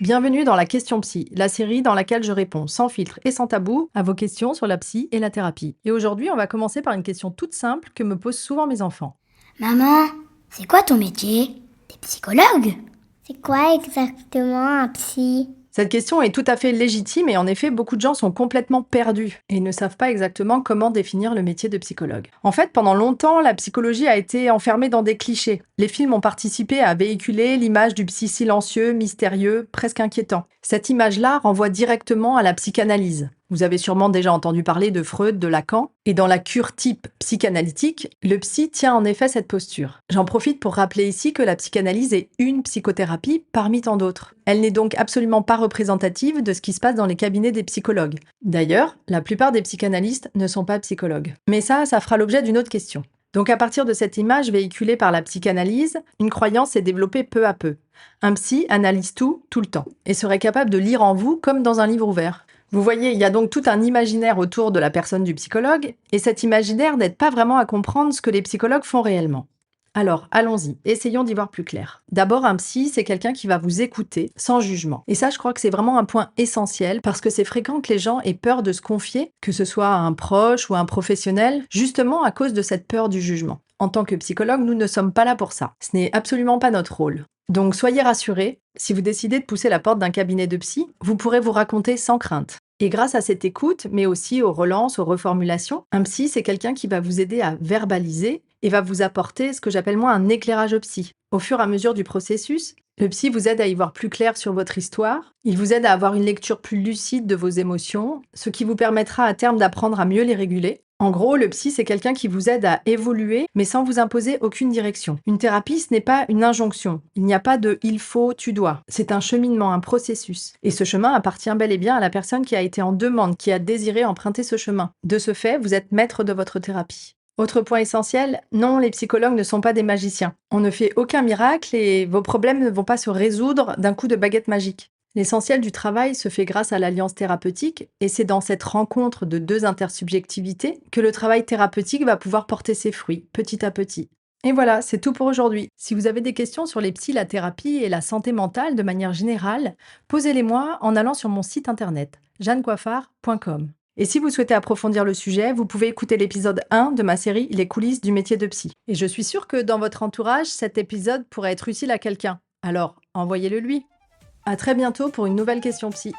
Bienvenue dans la question psy, la série dans laquelle je réponds sans filtre et sans tabou à vos questions sur la psy et la thérapie. Et aujourd'hui, on va commencer par une question toute simple que me posent souvent mes enfants. Maman, c'est quoi ton métier? T'es psychologue? C'est quoi exactement un psy? Cette question est tout à fait légitime et en effet, beaucoup de gens sont complètement perdus et ne savent pas exactement comment définir le métier de psychologue. En fait, pendant longtemps, la psychologie a été enfermée dans des clichés. Les films ont participé à véhiculer l'image du psy silencieux, mystérieux, presque inquiétant. Cette image-là renvoie directement à la psychanalyse. Vous avez sûrement déjà entendu parler de Freud, de Lacan, et dans la cure type psychanalytique, le psy tient en effet cette posture. J'en profite pour rappeler ici que la psychanalyse est une psychothérapie parmi tant d'autres. Elle n'est donc absolument pas représentative de ce qui se passe dans les cabinets des psychologues. D'ailleurs, la plupart des psychanalystes ne sont pas psychologues. Mais ça fera l'objet d'une autre question. Donc à partir de cette image véhiculée par la psychanalyse, une croyance s'est développée peu à peu. Un psy analyse tout le temps, et serait capable de lire en vous comme dans un livre ouvert. Vous voyez, il y a donc tout un imaginaire autour de la personne du psychologue, et cet imaginaire n'aide pas vraiment à comprendre ce que les psychologues font réellement. Alors, allons-y, essayons d'y voir plus clair. D'abord, un psy, c'est quelqu'un qui va vous écouter sans jugement. Et ça, je crois que c'est vraiment un point essentiel, parce que c'est fréquent que les gens aient peur de se confier, que ce soit à un proche ou à un professionnel, justement à cause de cette peur du jugement. En tant que psychologue, nous ne sommes pas là pour ça. Ce n'est absolument pas notre rôle. Donc soyez rassurés, si vous décidez de pousser la porte d'un cabinet de psy, vous pourrez vous raconter sans crainte. Et grâce à cette écoute, mais aussi aux relances, aux reformulations, un psy, c'est quelqu'un qui va vous aider à verbaliser et va vous apporter ce que j'appelle moi un éclairage psy. Au fur et à mesure du processus, le psy vous aide à y voir plus clair sur votre histoire, il vous aide à avoir une lecture plus lucide de vos émotions, ce qui vous permettra à terme d'apprendre à mieux les réguler. En gros, le psy, c'est quelqu'un qui vous aide à évoluer, mais sans vous imposer aucune direction. Une thérapie, ce n'est pas une injonction. Il n'y a pas de « il faut »,« tu dois ». C'est un cheminement, un processus. Et ce chemin appartient bel et bien à la personne qui a été en demande, qui a désiré emprunter ce chemin. De ce fait, vous êtes maître de votre thérapie. Autre point essentiel, non, les psychologues ne sont pas des magiciens. On ne fait aucun miracle et vos problèmes ne vont pas se résoudre d'un coup de baguette magique. L'essentiel du travail se fait grâce à l'alliance thérapeutique et c'est dans cette rencontre de deux intersubjectivités que le travail thérapeutique va pouvoir porter ses fruits, petit à petit. Et voilà, c'est tout pour aujourd'hui. Si vous avez des questions sur les psys, la thérapie et la santé mentale de manière générale, posez-les-moi en allant sur mon site internet, jeannecoiffard.com. Et si vous souhaitez approfondir le sujet, vous pouvez écouter l'épisode 1 de ma série Les coulisses du métier de psy. Et je suis sûre que dans votre entourage, cet épisode pourrait être utile à quelqu'un. Alors, envoyez-le lui. À très bientôt pour une nouvelle question psy.